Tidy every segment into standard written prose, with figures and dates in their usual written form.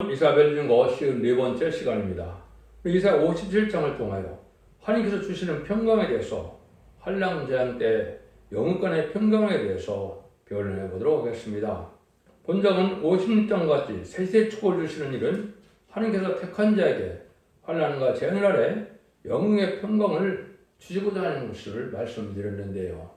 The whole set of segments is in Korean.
오늘은 이사벨 증거 54번째 시간입니다. 이사야 57장을 통하여 하나님께서 주시는 평강에 대해서 환난 재앙 때 영혼간의 평강에 대해서 변론해 보도록 하겠습니다. 본장은 56장 같이 세세 축복을 주시는 일은 하나님께서 택한 자에게 환난과 재앙 아래 영웅의 평강을 주시고자 하는 것을 하셨는데요.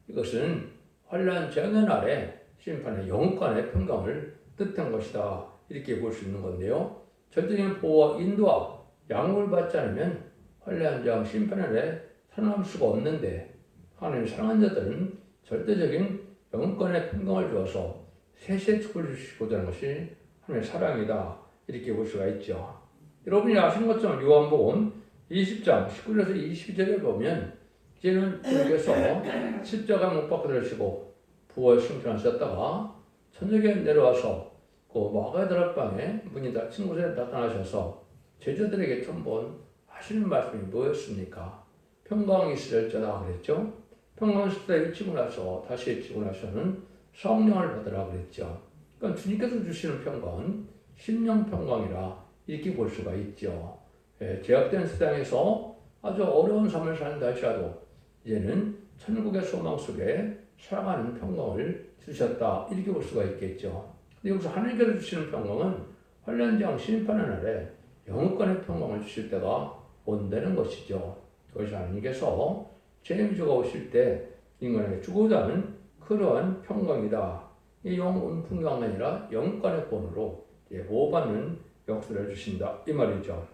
이것은 환난 재앙 아래 심판의 영혼간의 평강을 뜻한 것이다. 이렇게 볼 수 있는 건데요. 절대적인 보호와 인도와 양육을 받지 않으면 환난 재앙 심판 아래 살아남을 수가 없는데 하나님의 사랑하는 자들은 절대적인 영혼간의 평강을 주어서 세세 축복을 주시고자 하는 것이 하나님의 사랑이다. 이렇게 볼 수가 있죠. 여러분이 아시는 것처럼 요한복음 20장 19절에서 22절에 보면 이제는 주님께서 십자가 못 박혀 들으시고 부활 승천하셨다가 저녁에 내려와서 그 마가다락방에 문이 닫힌 곳에 나타나셔서 제자들에게 처음 하시는 말씀이 뭐였습니까? 평강이 있을지어다 그랬죠. 평강 있을 때 일치고 나서 다시 일치고 나서는 성령을 받으라 그랬죠. 그러니까 주님께서 주시는 평강은 심령 평강이라 이렇게 볼 수가 있죠. 제약된 세상에서 아주 어려운 삶을 산다 하셔도 이제는 천국의 소망 속에 살아가는 평강을 주셨다. 이렇게 볼 수가 있겠죠. 근데 여기서 하나님께서 주시는 평강은 환난 재앙 심판의 날에 영혼간의 평강을 주실 때가 온다는 것이죠. 그것이 하나님께서 재림주가 오실 때 인간에게 주고자 하는 그러한 평강이다. 이 영혼 풍경이 아니라 영혼간의 본으로 보호받는 역사를 주신다. 이 말이죠.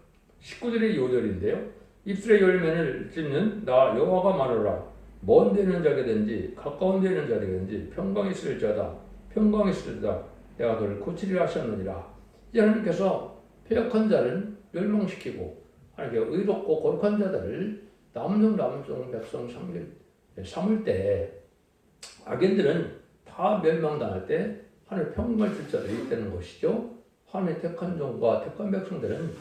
19절의 2절인데요. 입술의 열매를 찢는 나 여호와가 말하라. 먼 데 있는 자에게든지 가까운 데 있는 자에게든지 평강이 있을지어다. 평강이 있을지어다. 내가 그를 고치리라 하셨느니라. 이제 하나님께서 패역한 자를 멸망시키고 하나님께 의롭고 거룩한 자들을 남종 백성 삼을 때 악인들은 다 멸망당할 때 하나님의 평강을 줄 자들이 있다는 것이죠. 하나님의 택한 종과 택한 백성들은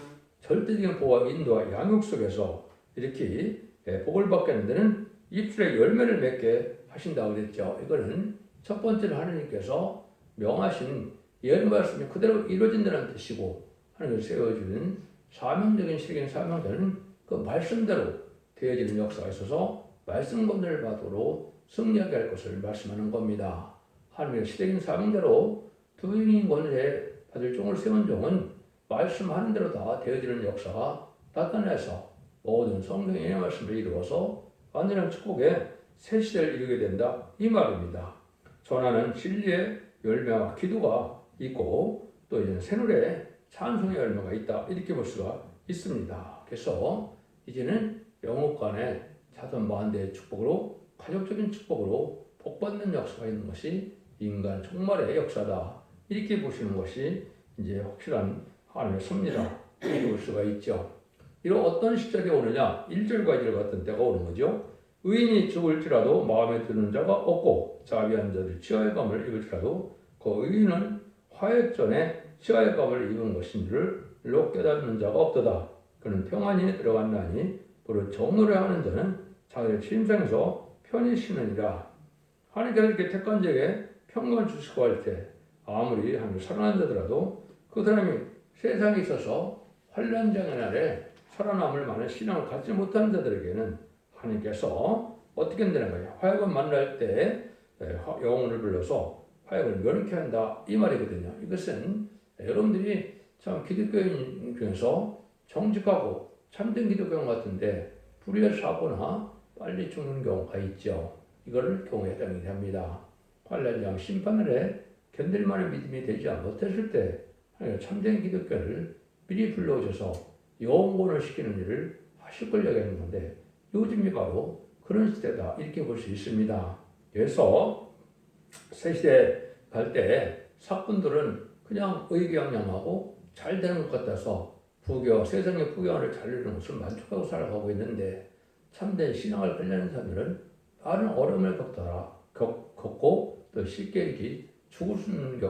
절대적인 보호와 인도와 양육 속에서 이렇게 복을 받게 하는 데는 입술의 열매를 맺게 하신다고 그랬죠. 이거는 첫 번째로 하나님께서 명하신 예언 말씀이 그대로 이루어진다는 뜻이고 하나님을 세워주는 사명적인 실행 사명자는 그 말씀대로 되어지는 역사가 있어서 말씀 권능을 받으로 승리하게 할 것을 말씀하는 겁니다. 하나님의 시대인 사명대로 두인인 권능에 받을 종을 세운 종은 말씀하는 대로 다 되어지는 역사가 나타나서 모든 성경의 말씀을 이루어서 완전한 축복의 새 시대를 이루게 된다. 이 말입니다. 전하는 진리의 열매와 기도가 있고 또 이제 새누리의 찬송의 열매가 있다. 이렇게 볼 수가 있습니다. 그래서 이제는 영혼간의 자손 만대의 축복으로 가족적인 축복으로 복받는 역사가 있는 것이 인간 종말의 역사다. 이렇게 보시는 것이 이제 확실한 하나님의 섭리다. 이렇게 볼 수가 있죠. 이런 어떤 시절이 오느냐? 1절과 2절 같은 때가 오는 거죠. 의인이 죽을지라도 마음에 드는 자가 없고 자비한 자들 치아의 감을 입을지라도 그 의인은 화액전에 치아의 감을 입은 것인지를 깨닫는 자가 없도다. 그는 평안히 들어갔나니 그를 정노래 하는 자는 자기를 침상에서 편히 쉬느니라. 하나님께서 이렇게 택한 자에게 평강을 주시고 할 때 아무리 하나님을 사랑하는 자더라도 그 사람이 세상에 있어서 환난 장의 날에 살아남을 만한 신앙을 갖지 못한 자들에게는 하나님께서 어떻게 되는 거예요? 화약을 만날 때 영혼을 불러서 화약을 면케 한다. 이 말이거든요. 이것은 여러분들이 참 기독교인 중에서 정직하고 참된 기독교인 같은데 불의의 사고나 빨리 죽는 경우가 있죠. 이거를 경우에 해당이 됩니다. 환난장 심판을 견딜 만한 믿음이 되지 못했을 때 참된 기독교를 미리 불러오셔서 영혼을 시키는 일을 하실 걸 얘기하는 건데 요즘이 바로 그런 시대다. 이렇게 볼 수 있습니다. 그래서 새 시대 갈 때 사꾼들은 그냥 의기양양하고 잘 되는 것 같아서 세상의 부경을 잘 누리는 것을 만족하고 살아가고 있는데 참된 신앙을 끌려는 사람들은 많은 어려움을 겪고 또 쉽게 이렇게 죽는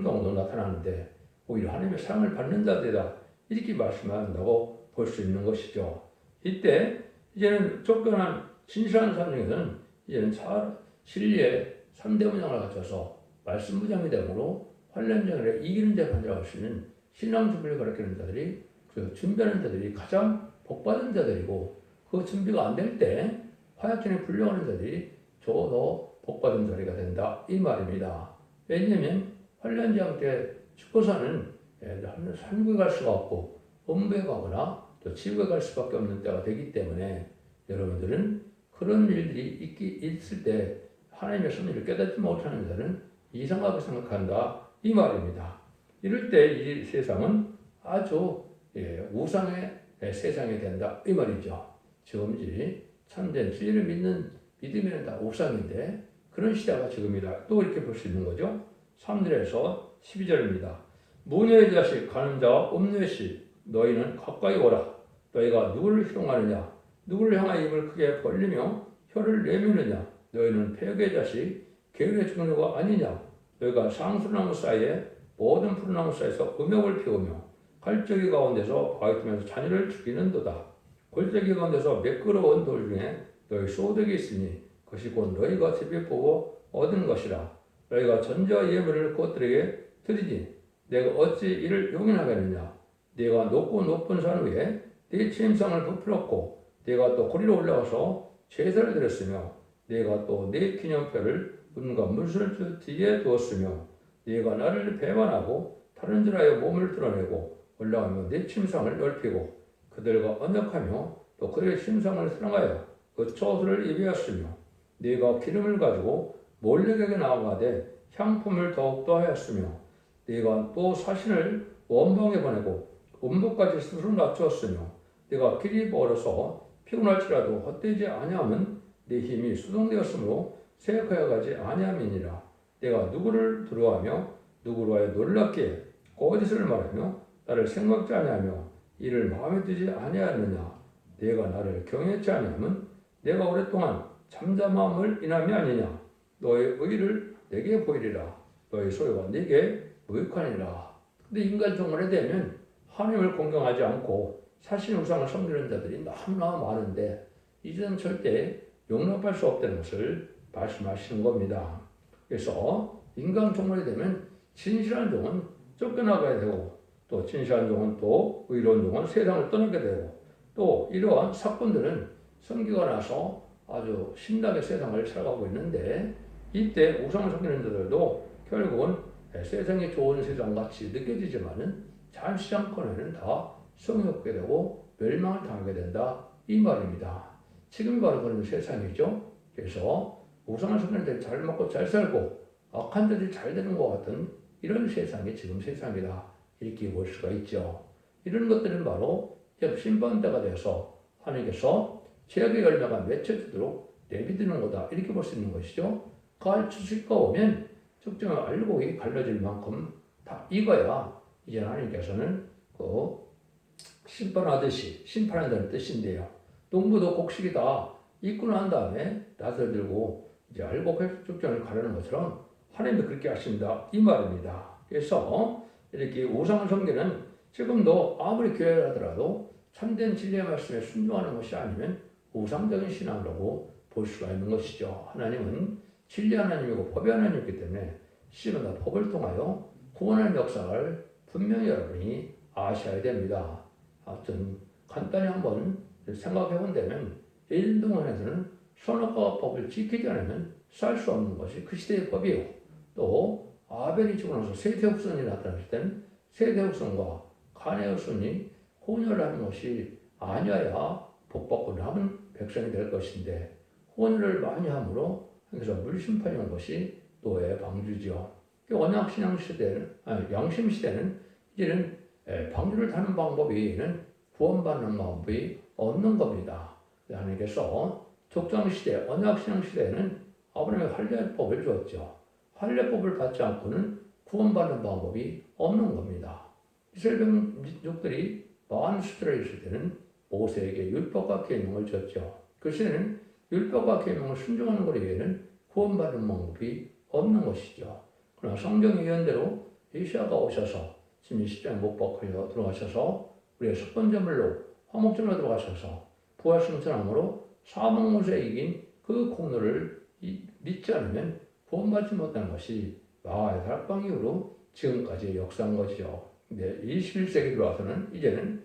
경우도 나타나는데 오히려 하나님의 사랑을 받는 자들이다. 이렇게 말씀한다고 볼 수 있는 것이죠. 이때 이제는 쫓겨난 신실한 사람 중에서는 이제는 진리의 3대 문양을 갖춰서 말씀 무장이 되므로 환란장애를 이기는 자 반이라고 할 수 있는 신앙 준비를 가르치는 자들이 그 준비하는 자들이 가장 복받은 자들이고 그 준비가 안 될 때 화약전에 불려하는 자들이 더 복받은 자리가 된다 이 말입니다. 왜냐하면 환란장 때 죽고서는 산국에 갈 수가 없고 본부에 가거나 또 지구에 갈 수밖에 없는 때가 되기 때문에 여러분들은 그런 일들이 있을 때 하나님의 섭리를 깨닫지 못하는 자는 이상하게 생각한다 이 말입니다. 이럴 때 이 세상은 아주 우상의 세상이 된다 이 말이죠. 지금이 참된 진리를 믿는 믿음에는 다 우상인데 그런 시대가 지금이다. 또 이렇게 볼 수 있는 거죠. 3절에서 12절입니다. 무녀의 자식 가는 자와 음녀의 씨 너희는 가까이 오라. 너희가 누구를 희롱하느냐 누구를 향하여 입을 크게 벌리며 혀를 내미느냐 너희는 폐역의 자식 게으르의 종류가 아니냐 너희가 상수나무 사이에 모든 푸른나무 사이에서 음욕을 피우며 갈적이 가운데서 바위 틈에서 자녀를 죽이는도다. 골짜기 가운데서 매끄러운 돌 중에 너희 소득이 있으니 그것이 곧 너희가 제비 보고 얻은 것이라. 너희가 전제와 예물을 그것들에게 드리니 내가 어찌 이를 용인하겠느냐. 네가 높은 산 위에 네 침상을 부풀었고 네가 또 고리로 올라가서 제사를 드렸으며 네가 또 네 기념표를 은과 물술 뒤에 두었으며 네가 나를 배반하고 다른 자라의 몸을 드러내고 올라가며 네 침상을 넓히고 그들과 언약하며 또 그들의 침상을 사랑하여 그 처소를 예비하였으며 네가 기름을 가지고 몰렉에게 나아가되 향품을 더욱더 하였으며 네가 또 사신을 원방에 보내고 음복까지 스스로 낮추었으며 네가 길이 멀어서 피곤할지라도 헛되지 아니함은 네 힘이 수동되었으므로 생각하여 가지 아니함이니라. 내가 누구를 두려워하며 누구로 하여 놀랍게 거짓을 말하며 나를 생각지 아니하며 이를 마음에 두지 아니하느냐. 내가 나를 경외치 아니함은 내가 오랫동안 잠잠함을 인함이 아니냐. 너의 의를 내게 보이리라. 너의 소유가 내게 무익하니라. 근데 인간 정원에 되면 하나님을 공경하지 않고 사신 우상을 섬기는 자들이 너무나 많은데 이제는 절대 용납할 수 없다는 것을 말씀하시는 겁니다. 그래서 인간 종말이 되면 진실한 종은 쫓겨나가야 되고 또 진실한 종은 또 의로운 종은 세상을 떠나게 되고 또 이러한 사건들은 성기가 나서 아주 신나게 세상을 살아가고 있는데 이때 우상을 섬기는 자들도 결국은 세상이 좋은 세상같이 느껴지지만은 잠시 잠깐에는 다 성이 없게 되고 멸망을 당하게 된다 이 말입니다. 지금이 바로 그런 세상이죠. 그래서 우상을 섬기는 자들이 잘 먹고 잘 살고 악한 자들이 잘 되는 것 같은 이런 세상이 지금 세상이다 이렇게 볼 수가 있죠. 이런 것들은 바로 심판 때가 되어서 하나님께서 죄악의 열매가 맺혀지도록 내비두는 거다 이렇게 볼 수 있는 것이죠. 가을 추수가 오면 적정한 알곡이 갈라질 만큼 다 익어야 이제 하나님께서는 그 심판하듯이 심판한다는 뜻인데요. 농부도 곡식이 다 익고 난 다음에 낫을 들고 이제 알곡 적정을 가르는 것처럼 하나님도 그렇게 하신다 이 말입니다. 그래서 이렇게 우상을 섬기는 지금도 아무리 교회를 하더라도 참된 진리의 말씀에 순종하는 것이 아니면 우상적인 신앙이라고 볼 수가 있는 것이죠. 하나님은 진리 하나님이고 법의 하나님이기 때문에 시간과 법을 통하여 구원하는 역사를 분명히 여러분이 아셔야 됩니다. 하여튼 간단히 한번 생각해 본다면 에덴 동산에서는 선악과 법을 지키지 않으면 살 수 없는 것이 그 시대의 법이요. 또 아벨이 죽고 나서 세대 후손이 나타났을 때는 세대 후손과 가네 후손이 혼혈을 하는 것이 아니어야 복받고 남은 백성이 될 것인데 혼혈을 많이 함으로 그래서 물심판이 온 것이 노예의 방주죠. 언약 신앙 시대는 양심 시대는 이제는 방주를 타는 방법 외에는 구원받는 방법이 없는 겁니다. 하나님께서 족장 시대, 언약 신앙 시대에는 아브라함의 할례법을 주었죠. 할례법을 받지 않고는 구원받는 방법이 없는 겁니다. 이스라엘 민족들이 만수들에 있을 때는 모세에게 율법과 계명을 줬죠. 그 시대는 율법과 계명을 순종하는 것 외에는 구원받는 방법이 없는 것이죠. 그러나 성경 예언대로 메시아가 오셔서 지금 십자가에 못 박혀 들어가셔서 우리의 첫 번째 물로 화목제로 들어가셔서 부활 승천함으로 사망 못에 이긴 그 공로를 믿지 않으면 구원받지 못하는 것이 마가의 다락방 이후로 지금까지의 역사인 것이죠. 근데 21세기 들어와서는 이제는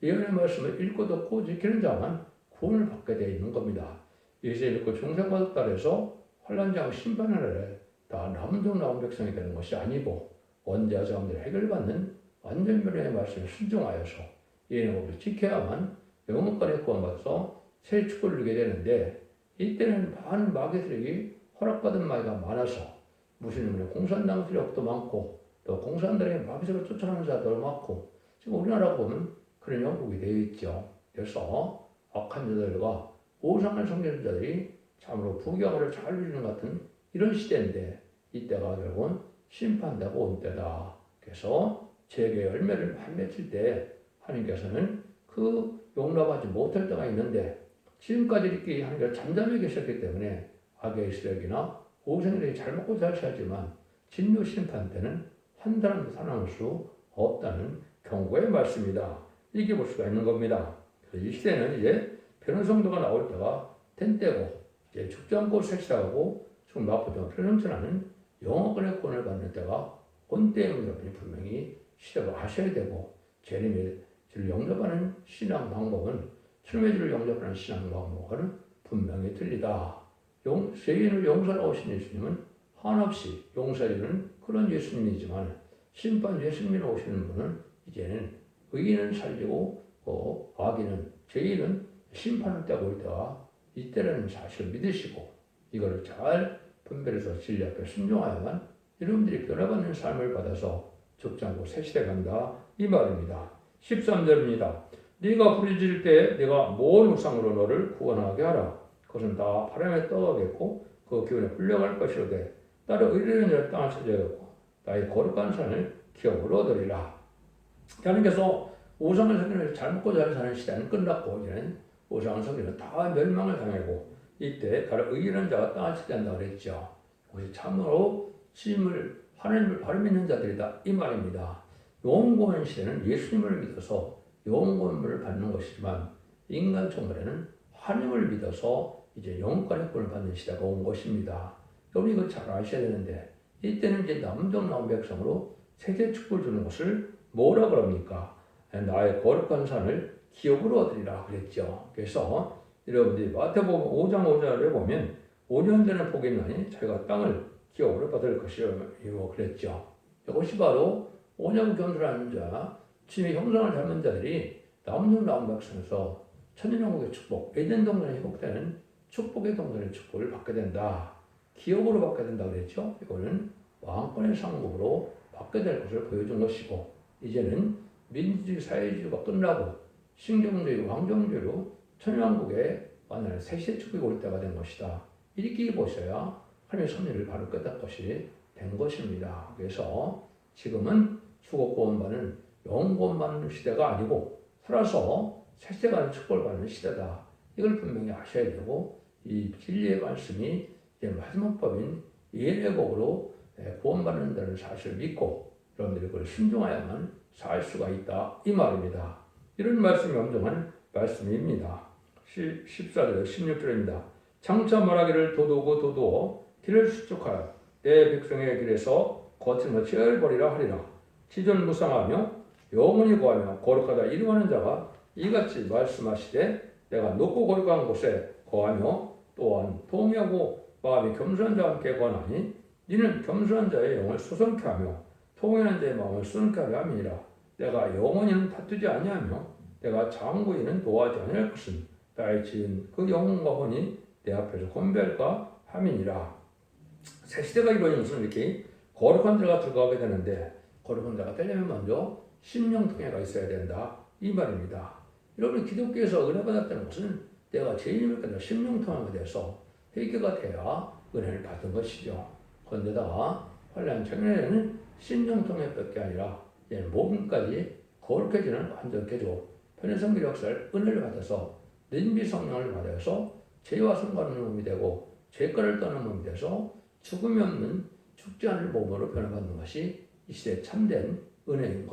예언의 말씀을 읽고 듣고 지키는 자만 구원을 받게 되어 있는 겁니다. 이제 읽고 중생받았다 해서 환란장 심판의 날에 다 남종 나온 백성이 되는 것이 아니고 원죄와 자음들을 해결받는 완전변의 말씀에 순종하여서 예언의 법을 지켜야만 영원권의 구원받아서 새 축복을 누리게 되는데 이때는 많은 마귀 세력이 허락받은 마귀가 많아서 무슬림의 공산당 세력도 많고 또 공산당의 마귀세력을 쫓아가는 자도 많고 지금 우리나라 보면 그런 영국이 되어 있죠. 그래서 악한 자들과 우상을 섬기는 자들이 참으로 부경을 잘 누리는 같은 이런 시대인데 이때가 결국은 심판되고 온 때다. 그래서 죄의 열매를 많이 맺힐 때 하나님께서는 그 용납하지 못할 때가 있는데 지금까지 이렇게 하나님께서 잠잠히 계셨기 때문에 악의 세력이나 우상들이 잘 먹고 잘 살지만 진노 심판 때는 한 사람도 살아남을 수 없다는 경고의 말씀이다. 이렇게 볼 수가 있는 겁니다. 그래서 이 시대는 이제 변호성도가 나올 때가 된 때고 이제 죽지 않고 색시하고 지금 나쁘지만 편성천하는 영원의 권을 받는 때가 온 때임을 여러분이 분명히 시대를 아셔야 되고 재림의 주를 영접하는 신앙 방법은 주님의 주를 영접하는 신앙 방법은 분명히 틀리다. 죄인을 용서하신 예수님은 한없이 용서해주는 그런 예수님이지만 심판 예수님으로 오시는 분은 이제는 의인은 살리고 악인은 죄인은 심판을 때가 올 때가 이때라는 사실을 믿으시고 이거를 잘 분별해서 진리 앞에 순종하여만 여러분들이 변화받는 삶을 받아서 죽지 않고 새 시대 간다 이 말입니다. 13절입니다. 네가 부르짖을 때 내가 모든 우상으로 너를 구원하게 하라. 그것은 다 바람에 떠가겠고 그 기운에 불려갈 것이로되 따로 의리는 열 땅을 찾아야겠고 나의 거룩한 산을 기업으로 얻으리라. 하나님께서 우상을 섬기는 잘 먹고 잘 사는 시대는 끝났고 이제는 우상을 섬기는 다 멸망을 당하고 이때 바로 의인한 자가 땅을 차지한다고 그랬죠. 우리 참으로 하나님을 바로 믿는 자들이다 이 말입니다. 영원구원 시대는 예수님을 믿어서 영원구원을 받는 것이지만 인간 총괄에는 하나님을 믿어서 이제 영원권의 구원을 받는 시대가 온 것입니다. 여러분 이거 잘 아셔야 되는데 이때는 이제 남종 나온 백성으로 세계 축복을 주는 것을 뭐라 그럽니까? 나의 거룩한 산을 기업으로 얻으리라 그랬죠. 그래서 여러분들이 마태복음 5장 5절에 보면 5년 전에 복했나니 자기가 땅을 기업으로 받을 것이라고 그랬죠. 이것이 바로 5년 겸손한 자, 주님의 형상을 닮은 자들이 남종 나온 백성에서 천년왕국의 축복, 에덴 동산에 회복되는 축복의 동산의 축복을 받게 된다. 기업으로 받게 된다 그랬죠. 이거는 왕권의 상급으로 받게 될 것을 보여준 것이고 이제는 민주주의 사회주의가 끝나고 신경주의 왕정주의로 천년왕국의 완전한 새시대 축복이 올 때가 된 것이다. 이렇게 보셔야 하나님의 섭리를 바로 깨닫는 것이 된 것입니다. 그래서 지금은 죽어 구원받는 영구원받는 시대가 아니고 살아서 새시대 가는 축복을 받는 시대다. 이걸 분명히 아셔야 되고 이 진리의 말씀이 이제 마지막 법인 예언의 복으로 구원받는다는 사실을 믿고 여러분들이 그걸 순종하야만 살 수가 있다 이 말입니다. 이런 말씀이 엄정한 말씀입니다. 14절 16절입니다. 장차 말하기를 도두고 길을 수축하여 내 백성의 길에서 거친 것을 버리라 하리라. 지존무상하며 영원히 거하며 거룩하다 이루하는 자가 이같이 말씀하시되 내가 높고 거룩한 곳에 거하며 또한 통회하고 마음이 겸손한 자와 함께 거하나니 이는 겸손한 자의 영을 소성케 하며 통회하는 자의 마음을 소성케 하려 함이니라. 내가 영원히는 다투지 아니하며 내가 장구이는 도하지 아니할 것은 나의 지은 그 영혼과 혼이 내 앞에서 건배할까 함이니라. 새 시대가 이루어진 것은 이렇게 거룩한 자가 들어가게 되는데 거룩한 자가 되려면 먼저 심령통회가 있어야 된다 이 말입니다. 여러분 기독교에서 은혜 받았다는 것은 내가 죄인임을 깨달아 심령통회가 돼서 회개가 돼야 은혜를 받은 것이죠. 그런데다가 환난 청년에는 심령통회밖에 아니라 몸까지 거룩해지는 완전케죠. 편의성기 역사를 은혜를 받아서 능비 성령을 받아서 죄와 상관없는 몸이 되고 죄가를 떠는 몸이 돼서 죽음이 없는 죽지 않을 몸으로 변화받는 것이 이 시대의 참된 은혜인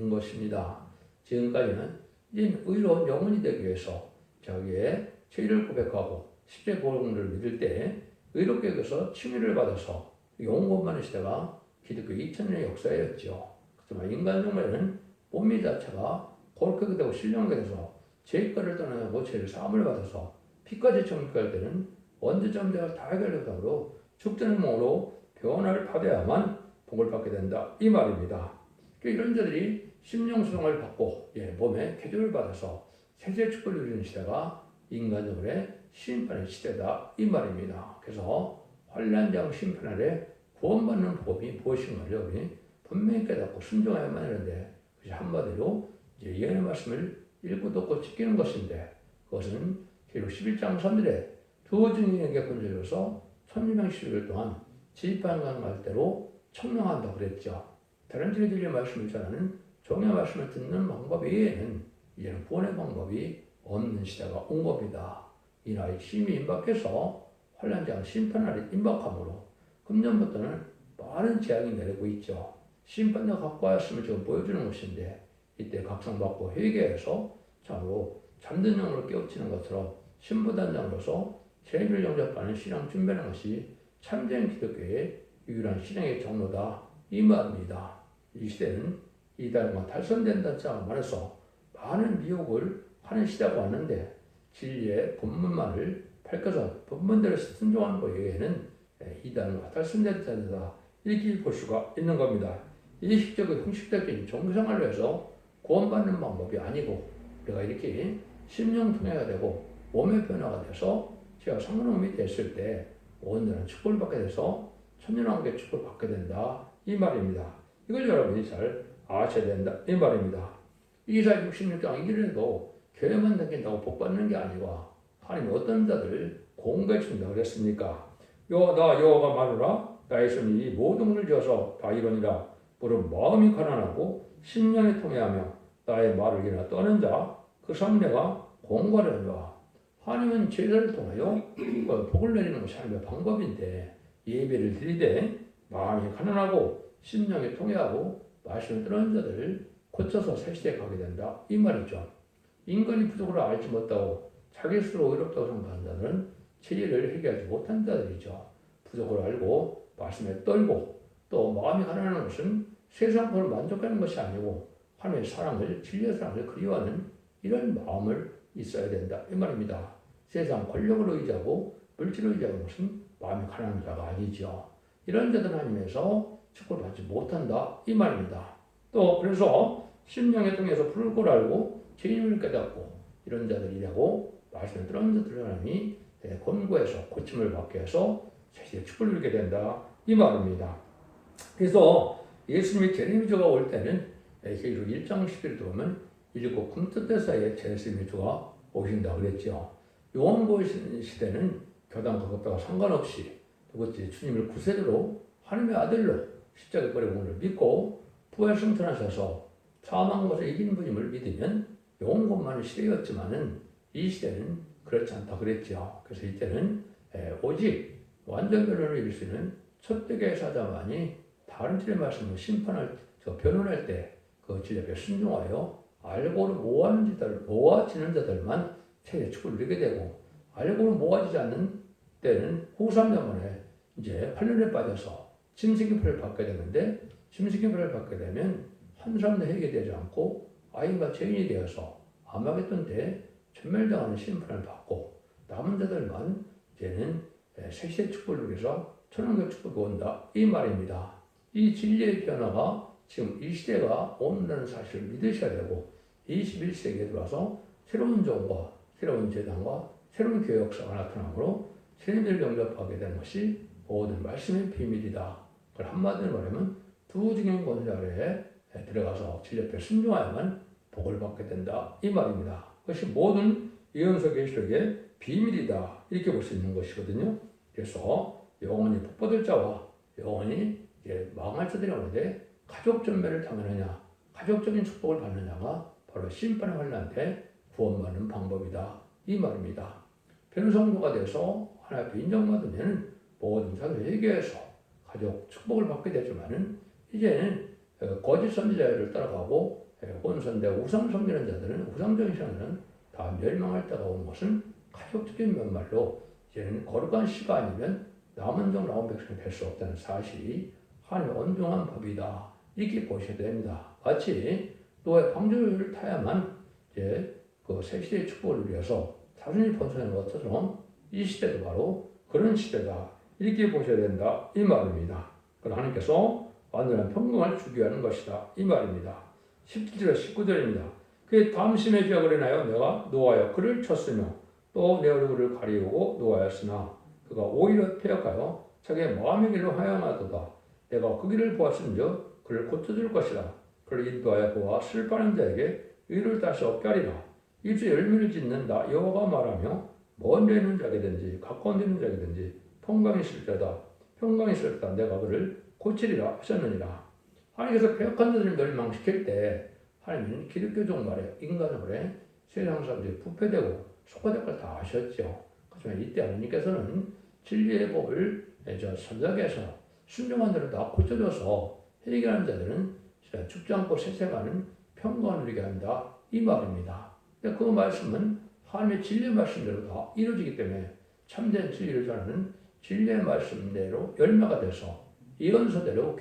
것입니다. 지금까지는 의로운 영혼이 되기 위해서 자기의 죄를 고백하고 십자의 보응을 믿을 때 의롭게 여겨서 칭의를 받아서 영원받는 시대가 기독교 2000년의 역사였죠. 그렇지만 인간 중에는 몸이 자체가 골격이 되고 신령하게 돼서 죄가를 떠나고 죄를 사함을 받아서 피까지 정결 되는 원죄 점자가 다 해결되므로 죽전의 몸으로 변화를 받아야만 복을 받게 된다 이 말입니다. 이런 자들이 심령수동을 받고 몸에 개조를 받아서 세세 축복을 누리는 시대가 인간적으로의 심판의 시대다 이 말입니다. 그래서 환난장 심판 아래 구원받는 복이 무엇인가를 우리 분명히 깨닫고 순종해야만 하는데 그것이 한마디로 예언의 말씀을 읽고 듣고 지키는 것인데 그것은 기록 11장 3절에 두 증인에게 건져줘서 1200일 동안 지휘판관 갈대로 청명한다고 그랬죠. 다른 증인들의 말씀을 전하는 종의 말씀을 듣는 방법 외에는 이제는 구원의 방법이 없는 시대가 온 겁니다. 이 나이 심히 임박해서 환난장 심판날이 임박함으로 금년부터는 많은 재앙이 내리고 있죠. 심판을 갖고 왔음을 지금 보여주는 것인데 이때 각성받고 회개해서 참으로 잠든 영으로 깨우치는 것처럼 신부단장으로서 죄를 영접하는 신앙 준비하는 것이 참된 기독교의 유일한 신앙의 경로다 이 말입니다. 이 시대는 이단과 탈선된다는 말에서 많은 미혹을 하는 시대가 왔는데 진리의 본문만을 밝혀서 본문대로 순종한 것 외에는 이단과 탈선된다 이렇게 볼 수가 있는 겁니다. 의식적인 형식적인 종교생활을 해서 구원받는 방법이 아니고 우리가 이렇게 심령통해가 되고 몸의 변화가 돼서 제가 성령이 됐을 때 온전한 축복을 받게 돼서 천년왕국의 축복을 받게 된다 이 말입니다. 이걸 여러분이 잘 아셔야 된다 이 말입니다. 이사야 66장 1절에도 교회만 다닌다고 복 받는 게 아니고 하나님이 어떤 자들을 공부해 준다고 그랬습니까? 나 여호와가 말하노라 나의 손이 모든 것을 지어서 다 이루니라. 무릇 마음이 가난하고 심령이 통해하며 나의 말을 이나 떠는 자 그 성내가 공고하려니와. 하나님은 제사를 통하여 복을 내리는 것이 하나님의 방법인데 예배를 드리되 마음이 가난하고 심령이 통해하고 말씀을 떠는 자들을 고쳐서 새 시대에 가게 된다 이 말이죠. 인간이 부족을 알지 못하고 자기 스스로 의롭다고 생각하는 자들은 죄를 해결하지 못한 자들이죠. 부족을 알고 말씀에 떨고 또 마음이 가난한 것은 세상 것을 만족하는 것이 아니고 하나님의 사랑을 진리의 사랑을 그리워하는 이런 마음을 있어야 된다 이 말입니다. 세상 권력을 의지하고 물질을 의지하는 것은 마음이 가난한 자가 아니죠. 이런 자들은 하나님에서 축복을 받지 못한다 이 말입니다. 또 그래서 심령에 통해서 불을 꼴 알고 죄인을 깨닫고 이런 자들이라고 말씀을 들은 자들을 하나님이 권고해서 고침을 받게 해서 세시에 축복을 누리게 된다 이 말입니다. 그래서 예수님이 재림주가 올 때는 계시록 1장 11절에 보면 일곱 금토대 사이에 재림주가 오신다고 그랬죠. 요한복음 시대는 교단과 급다가 상관없이 누구지 주님을 구세주로 하나님의 아들로 십자가에 버리고 믿고 부활 승천하셔서 사망 것을 이긴 분임을 믿으면 영원권만의 시대였지만은 이 시대는 그렇지 않다 그랬죠. 그래서 이때는 오직 완전 변론을 이룰 수 있는 첫대계 사자만이 다른 진리의 말씀을 심판할 변론할 때 그 진리에 순종하여 알고는 모아지는 자들만 세계 축복을 누리게 되고 알고는 모아지지 않는 때는 후삼자만에 이제 환란에 빠져서 짐승의 받게 되는데 짐승의 벌을 받게 되면 한 사람도 해결되지 않고 아이가 죄인이 되어서 아마겟돈 때 전멸당하는 심판을 받고 남은 자들만 이제는 세시의 축복을 위해서 천왕의 축복이 온다 이 말입니다. 이 진리의 변화가 지금 이 시대가 온다는 사실을 믿으셔야 되고 21세기에 들어와서 새로운 종과 새로운 재단과 새로운 교회 역사가 나타나므로 세례를 영접하게 되는 것이 모든 말씀의 비밀이다. 그걸 한마디로 말하면 두 증인 권세 아래에 들어가서 진리 앞에 순종하야만 복을 받게 된다 이 말입니다. 그것이 모든 예언서 계시록의 비밀이다 이렇게 볼 수 있는 것이거든요. 그래서 영원히 복 받을 자와 영원히 망할 자들이 오는데 가족 전멸을 당하느냐 가족적인 축복을 받느냐가 바로 심판의 환난 때 구원받는 방법이다 이 말입니다. 변성도가 돼서 하나님 앞에 인정받으면 모든 사람을 회개해서 가족 축복을 받게 되지만은 이제는 거짓 선지자를 따라가고 혼선대 우상 섬기는 자들은 우상적인 신앙은 다 멸망할 때가 온 것은 가족적인 면말로 이제는 거룩한 시가 아니면 남은 종 나온 백성이 될 수 없다는 사실이 하나님의 온종한 법이다. 이렇게 보셔야 됩니다. 마치 노아의 방주를 타야만 이제 그 새 시대의 축복을 위해서 자손이 번성하는 것처럼 이 시대도 바로 그런 시대다. 이렇게 보셔야 된다. 이 말입니다. 그러나 하나님께서 완전한 평강을 주기 위한 것이다. 이 말입니다. 17절, 19절입니다. 그의 담심의 지역을 인하여 내가 노아여 그를 쳤으며 또 내 얼굴을 가리우고 노하였으나 그가 오히려 퇴역하여 자기의 마음의 길로 하여하도다. 내가 그 길을 보았은즉 그를 고쳐줄 것이다. 그를 인도하여 보아 슬퍼하는 자에게 의를 다시 얻게 하리라. 입에 열매를 짓는다. 여호와가 말하며 먼 데 있는 자이든지 가까운 데 있는 자이든지 평강이 있을 때다. 평강이 있을 때다. 내가 그를 고치리라 하셨느니라. 하나님께서 패역한 자들을 멸망시킬 때 하나님은 기독교적 말에 인간적으로 세상 사람들이 부패되고 속화될 걸 다 아셨죠. 하지만 이때 하나님께서는 진리의 법을 선자에서 순종한 자를 다 고쳐줘서 해결하는 자들은 죽지 않고 세세가는 평강을 누리게 한다. 이 말입니다. 그 말씀은 하나님의 진리의 말씀대로 다 이루어지기 때문에 참된 진리를 전하는 진리의 말씀대로 열매가 돼서 예언서대로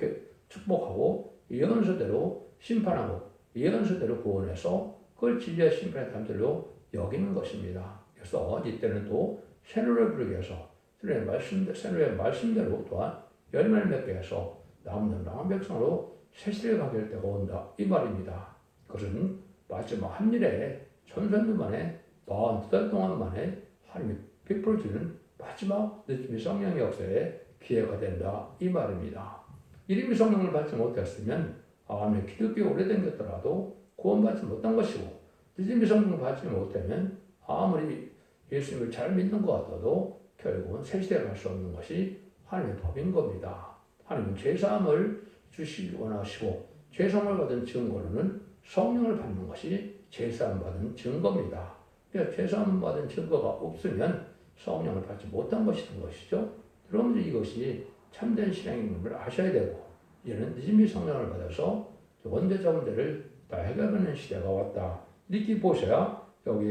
축복하고 예언서대로 심판하고 예언서대로 구원해서 그걸 진리의 심판의 담들로 여기는 것입니다. 그래서 이때는 또 새노를 부르게 해서 새노의 말씀대로 또한 열매를 맺게 해서 남은 백성으로 새 시대를 가게 할 때가 온다. 이 말입니다. 그것은 마지막 한 일에 천선년 만에 42달 동안 만에 하나님이 베풀어주는 마지막 느낌의 성령의 역사에 기회가 된다. 이 말입니다. 이름이 성령을 받지 못했으면 아멘 기독교 오래된 것더라도 구원받지 못한 것이고 이름이 성령을 받지 못하면 아무리 예수님을 잘 믿는 것 같아도 결국은 새 시대에 갈 수 없는 것이 하나님의 법인 겁니다. 하나님은 죄사함을 주시기 원하시고 죄사함을 받은 증거로는 성령을 받는 것이 죄사함 받은 증거입니다. 그러니까 죄사함 받은 증거가 없으면 성령을 받지 못한 것이던 것이죠. 그러면 이것이 참된 신앙인 걸 아셔야 되고 이제는 늦은이 성령을 받아서 원대자원대를 다 해결하는 시대가 왔다. 이렇게 보셔야 여기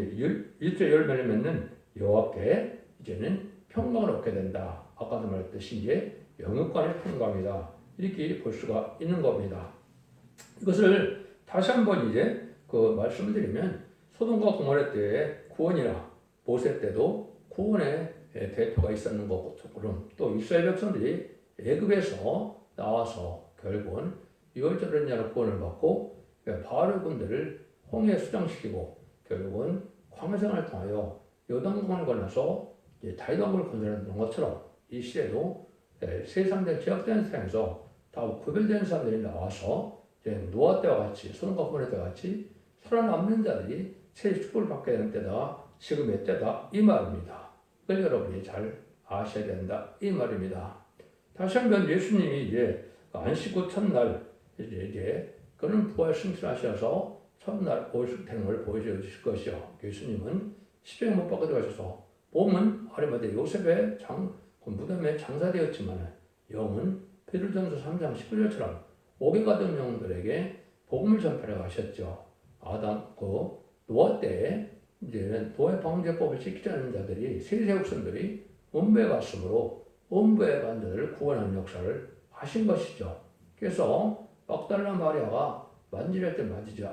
일제 열매를 맺는 여호와께 이제는 평강을 얻게 된다. 아까도 말했듯이 이제 영육간의 평강이다. 이렇게 볼 수가 있는 겁니다. 이것을 다시 한번 이제 말씀을 드리면 소돔과 고모라 때의 구원이나 모세 때도 구원의 대표가 있었는 것처럼 또 이스라엘 백성들이 애굽에서 나와서 결국은 유월절은 구원을 받고 바알의 군대를 홍해에 수장시키고 결국은 광야생활을 통하여 요단강을 건너서 다윗왕국을 건설하는 것처럼 이 시대도 세상된 제약된 세상에서 다 구별된 사람들이 나와서 노아 때와 같이 소돔과 고모라 때와 같이 살아남는 자들이 새 축복을 받게 되는 때다. 지금의 때다. 이 말입니다. 그걸 여러분이 잘 아셔야 된다. 이 말입니다. 다시 한번 예수님이 이제 안식 후 첫날 이제 그는 부활 승천하셔서 첫날 오실 걸 보여주실 것이요. 예수님은 십자가에 못 박혀 들어가셔서 몸은 아리마대 요셉의 무덤에 장사되었지만 영은 베드로전서 3장 19절처럼 옥에 가던 영들에게 복음을 전파하러 가셨죠. 노아 때에 이제 노아의 방제법을 지키지 않는 자들이 세세 후손들이 음부에 갔으므로 음부에 간 자들을 구원하는 역사를 하신 것이죠. 그래서 막달라 마리아가 만지할 때 만지지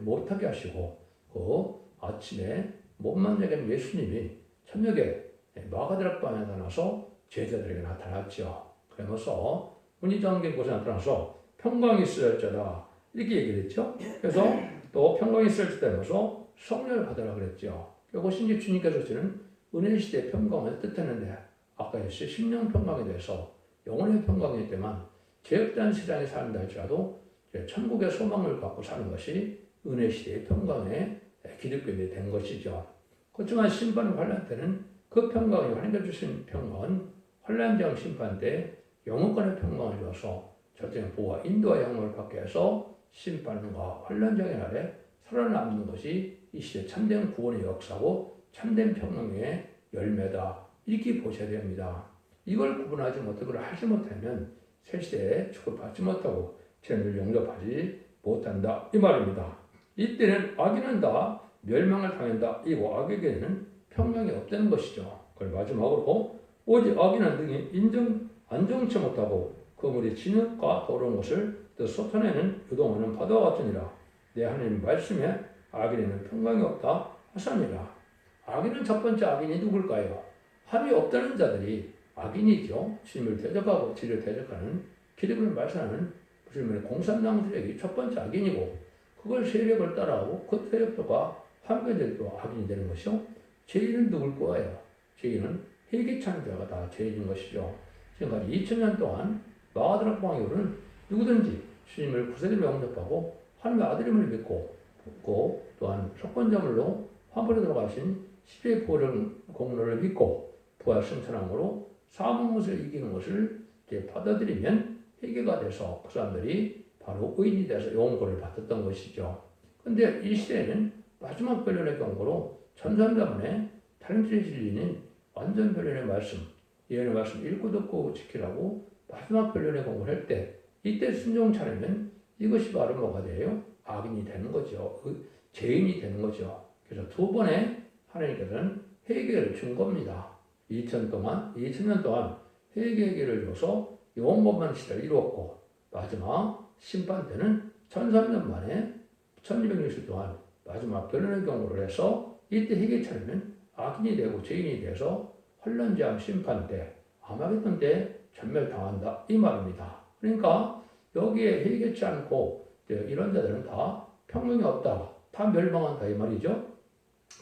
못하게 하시고 아침에 못 만지게 한 예수님이 저녁에 마가다락방에 나타나서 제자들에게 나타났죠. 그러면서 문이장된 곳에 나타나서 평강이 있을지어다 이렇게 얘기를 했죠. 그래서 또 평강이 있을지 되면서 성령을 받으라 그랬죠. 이것이 이제 주님께서 주시는 은혜 시대의 평강을 뜻했는데 아까 했듯이 심령 평강에 대해서 영혼의 평강이 있지만 죄악된 세상에 산다 할지라도 천국의 소망을 갖고 사는 것이 은혜 시대의 평강의 기득권이 된 것이죠. 그렇지만 심판 환란 때는 그 평강이 하나님께서 주신 평강은 환란장 심판 때 영혼권의 평강을 줘서 절대적 보호와 인도와 영혼을 받게 해서 심판과 환란장의 날에 살아남는 것이 이 시대 참된 구원의 역사고 참된 평강의 열매다. 이렇게 보셔야 됩니다. 이걸 구분하지 못하고 그걸 하지 못하면 새 시대에 축복받지 못하고 죄를 용접하지 못한다. 이 말입니다. 이때는 악인은 다 멸망을 당한다. 이고 악에게는 평강이 없다는 것이죠. 그걸 마지막으로 오직 악인은 등이 안정치 못하고 그 물이 진흙과 더러운 것을 또 쏟아내는 요동하는 파도와 같으니라. 내 하나님 말씀에 악인에는 평강이 없다 하사니라. 악인은 첫 번째 악인이 누굴까요? 함이 없다는 자들이 악인이죠. 주님을 대적하고 진리를 대적하는 기득을 말살하는 주님의 공산당들에게 첫 번째 악인이고, 그걸 세력을 따라하고 그 세력들과 함께 될또 악인이 되는 것이요. 죄인은 누굴 거예요? 죄인은 회개찬 자가 다 죄인인 것이죠. 지금까지 2000년 동안 마가다락 방요는 누구든지 주님을 구세주로 영접하고 하나님의 아들임을 믿고 또한 석권자물로 화물에 들어가신 십자의 공로를 믿고 부활 승천함으로 사망 것을 이기는 것을 받아들이면 회개가 돼서 그 사람들이 바로 의인이 돼서 영혼권을 받았던 것이죠. 그런데 이 시대에는 마지막 변론의 경고로 천삼자문에 탈임질의 진리는 완전 변론의 말씀, 예언의 말씀 읽고 듣고 지키라고 마지막 변론의 경고를 할 때, 이때 순종치 않으면 이것이 바로 뭐가 돼요? 악인이 되는 거죠. 죄인이 되는 거죠. 그래서 두 번의 하나님께서는 회개를 준 겁니다. 2000년 동안 회개를 줘서 영원만 시대를 이루었고, 마지막 심판 때는 1300년 만에 1260일 동안 마지막 변론의 경고를 해서 이때 회개 차리면 악인이 되고 죄인이 돼서 환란제한 심판 때, 아마겟돈 때 전멸당한다 이 말입니다. 그러니까 여기에 회개치 않고 이런 자들은 다 평강이 없다, 다 멸망한다 이 말이죠.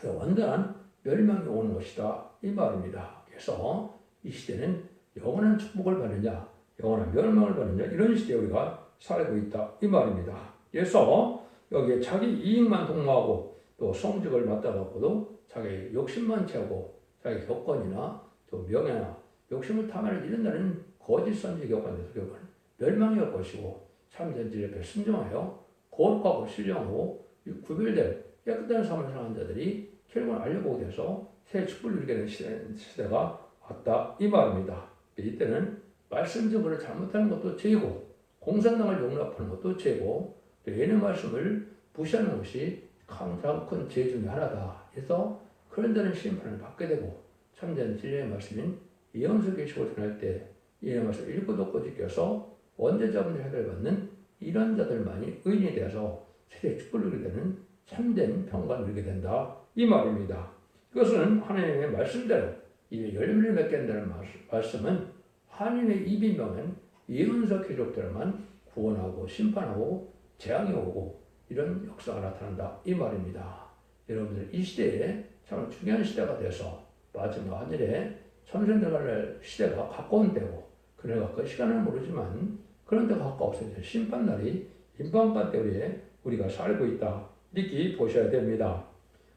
완전한 멸망이 오는 것이다 이 말입니다. 그래서 이 시대는 영원한 축복을 받느냐 영원한 멸망을 받느냐 이런 시대에 우리가 살고 있다 이 말입니다. 그래서 여기에 자기 이익만 독모하고 또 성직을 맡아갖고도 자기 욕심만 채우고 자기 교권이나 또 명예나 욕심을 탐하는 이런 자는 거짓 선지 교권에서 결국은 멸망의 것이고, 참된 진리 앞에 순종하여 거룩하고 신령하고 구별된 깨끗한 삶을 사는 자들이 결국은 알려보게 돼서 새 축복을 누리게 되는 시대가 왔다 이 말입니다. 이때는 말씀적으로 잘못하는 것도 죄고, 공산당을 용납하는 것도 죄고, 또 예언의 말씀을 무시하는 것이 가장 큰 죄 중에 하나다. 그래서 그런 자는 심판을 받게 되고, 참된 진리의 말씀인 예언서 계시고 전할 때 예언의 말씀을 읽고 듣고 지켜서 원죄자분들 해결받는 이런 자들만이 의인이 되어서 세대 축복을 누리게 되는 참된 평강을 누리게 된다 이 말입니다. 이것은 하나님의 말씀대로 입에 열매를 맺게 된다는 말씀은 하나님의 입이 명한 예언서 기록대로만 구원하고 심판하고 재앙이 오고 이런 역사가 나타난다 이 말입니다. 여러분들 이 시대에 참 중요한 시대가 돼서 마지막 하늘에 천생들 갈 시대가 가까운 때고, 그래가 그 시간은 모르지만 그런 데가 가까워서 심판날이 임박한 때에 우리가 살고 있다 이렇게 보셔야 됩니다.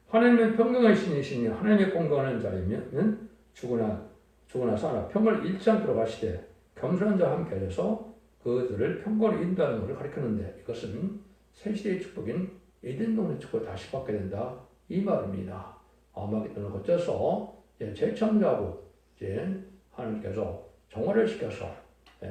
하나님의 평강의 신이시니 하나님의 공경하는 자이면 죽으나 사나 평을 잃지 않도록 하시되 겸손한 자와 함께 하셔서 그들을 평강으로 인도하는 것을 가리키는데, 이것은 새 시대의 축복인 에덴 동의 축복을 다시 받게 된다 이 말입니다. 아마겟돈을 거쳐서 재창조하고 하나님께서 정화를 시켜서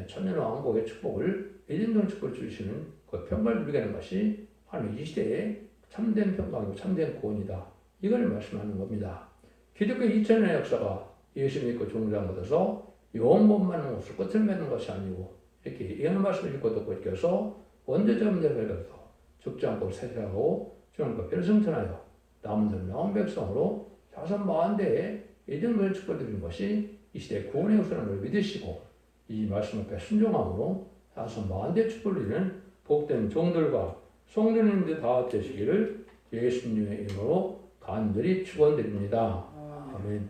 천년 왕국의 축복을 에덴 동의 축복을 주시는 그 평강을 누리게 하는 것이 하나님 이 시대의 참된 평강이고 참된 구원이다 이걸 말씀하는 겁니다. 기독교 2000년의 역사가 예수 믿고 종교장 받아서 영원만한 것을 끝을 맺는 것이 아니고, 이렇게 예언의 말씀을 읽고 듣고 있어서 원죄자분들을 걸려서 죽지 않고 세세하고 주님과 별승천하여 남은 자는 나온 백성으로 자선 마한대에 에덴을 축복드리는 것이 이 시대의 구원의 역사라는 걸 믿으시고, 이 말씀 앞에 순종함으로 자선 마한대 축복을 드리는 복된 종들과 성도님들 다 되시기를 예수님의 이름으로 간절히 축원드립니다. 아멘.